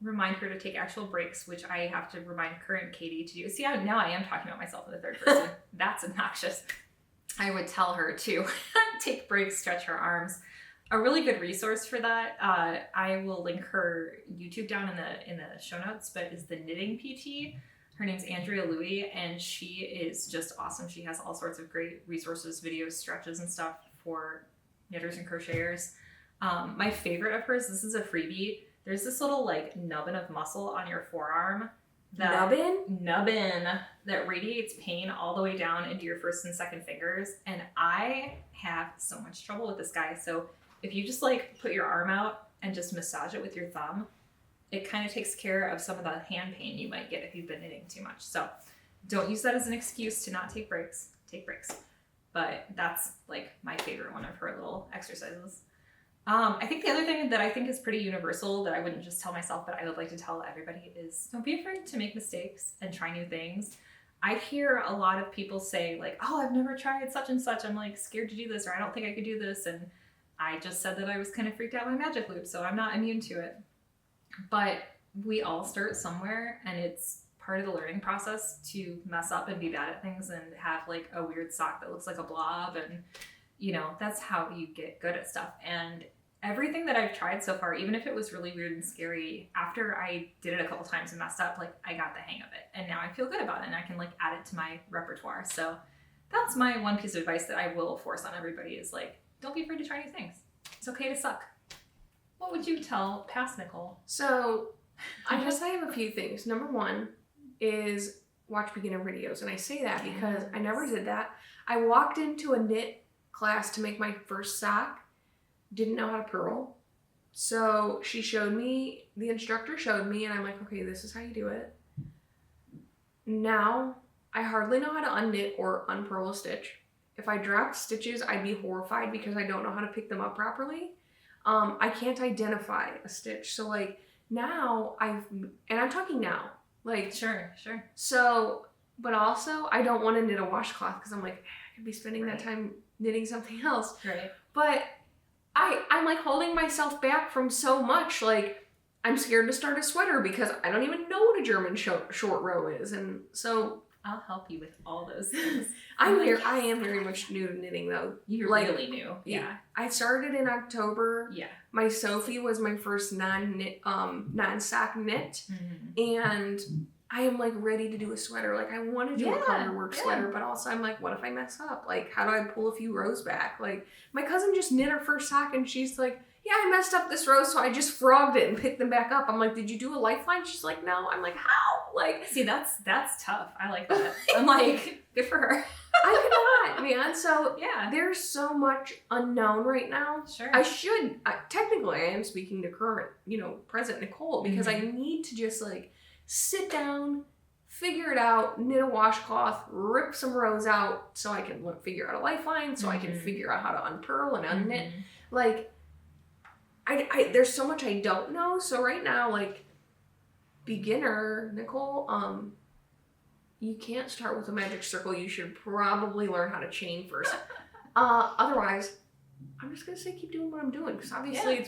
remind her to take actual breaks, which I have to remind current Katie to do. See, now I am talking about myself in the third person. That's obnoxious. I would tell her to take breaks, stretch her arms. A really good resource for that, I will link her YouTube down in the show notes, but is the Knitting PT. Her name's Andrea Louie, and she is just awesome. She has all sorts of great resources, videos, stretches, and stuff for knitters and crocheters. My favorite of hers, this is a freebie. There's this little like nubbin of muscle on your forearm. Nubbin that radiates pain all the way down into your first and second fingers. And I have so much trouble with this guy. So if you just like put your arm out and just massage it with your thumb, it kind of takes care of some of the hand pain you might get if you've been knitting too much. So don't use that as an excuse to not take breaks. Take breaks. But that's like my favorite one of her little exercises. I think the other thing that I think is pretty universal that I wouldn't just tell myself, but I would like to tell everybody is don't be afraid to make mistakes and try new things. I hear a lot of people say like, oh, I've never tried such and such. I'm like scared to do this, or I don't think I could do this. And I just said that I was kind of freaked out by magic loop, so I'm not immune to it. But we all start somewhere, and it's part of the learning process to mess up and be bad at things and have like a weird sock that looks like a blob, and that's how you get good at stuff. And everything that I've tried so far, even if it was really weird and scary, after I did it a couple times and messed up, like I got the hang of it, and now I feel good about it, and I can like add it to my repertoire. So that's my one piece of advice that I will force on everybody is like, don't be afraid to try new things. It's okay to suck. What would you tell past Nicole? So I have a few things. Number one is watch beginner videos. And I say that because I never did that. I walked into a knit class to make my first sock, didn't know how to purl. So she showed me, the instructor showed me, and I'm like, okay, this is how you do it. Now I hardly know how to unknit or unpurl a stitch. If I dropped stitches, I'd be horrified because I don't know how to pick them up properly. I can't identify a stitch. So like now and I'm talking now, like. Sure. So, but also I don't want to knit a washcloth because I'm like, I could be spending that time knitting something else. Right. But I'm like holding myself back from so much. Like I'm scared to start a sweater because I don't even know what a German short row is. And so I'll help you with all those things. I am very much new to knitting though. You're like, really new. Yeah. I started in October. Yeah. My Sophie was my first non-sock knit. Mm-hmm. And I am like ready to do a sweater. Like I want to do a color work sweater, but also I'm like, what if I mess up? Like how do I pull a few rows back? Like my cousin just knit her first sock and she's like, yeah, I messed up this row, so I just frogged it and picked them back up. I'm like, did you do a lifeline? She's like, no. I'm like, how? Like, see, that's tough. I like that. I'm like, good for her. I cannot, man. So yeah, there's so much unknown right now. Sure. Technically, I am speaking to current, present Nicole, because I need to just like sit down, figure it out, knit a washcloth, rip some rows out so I can figure out a lifeline, so I can figure out how to unpurl and unknit. Like, there's so much I don't know. So right now, like, beginner Nicole, you can't start with a magic circle. You should probably learn how to chain first. Otherwise, I'm just gonna say keep doing what I'm doing because obviously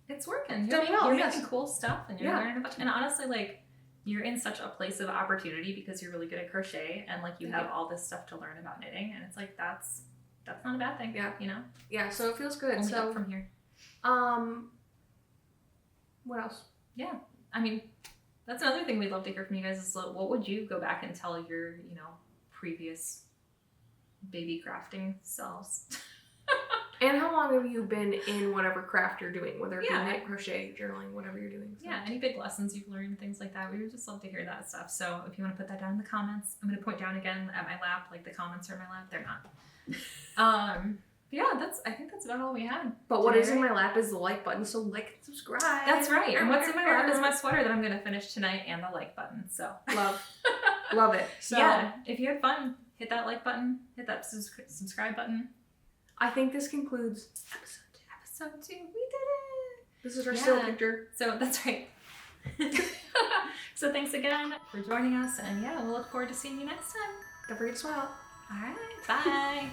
it's working. Done well, You're yes. making cool stuff and you're learning a bunch. And honestly, like, you're in such a place of opportunity because you're really good at crochet and like you have all this stuff to learn about knitting, and it's like that's not a bad thing. Yeah. You know? Yeah, so it feels good. Only So up from here. What else? Yeah. I mean, that's another thing we'd love to hear from you guys is what would you go back and tell your, you know, previous baby crafting selves? And how long have you been in whatever craft you're doing, whether it be Yeah. knit, crochet, journaling, whatever you're doing? So. Yeah, any big lessons you've learned, things like that. We would just love to hear that stuff. So if you want to put that down in the comments, I'm going to point down again at my lap, like the comments are in my lap. They're not. But yeah, I think that's about all we had. But what is in my lap is the like button, so like and subscribe. That's right. And what's in my lap is my sweater that I'm going to finish tonight and the like button. So Love it. So yeah, if you had fun, hit that like button, hit that subscribe button. I think this concludes Episode 2. We did it. This is our still picture. So that's right. So thanks again for joining us, and yeah, we'll look forward to seeing you next time. Don't forget to smile. All right. Bye.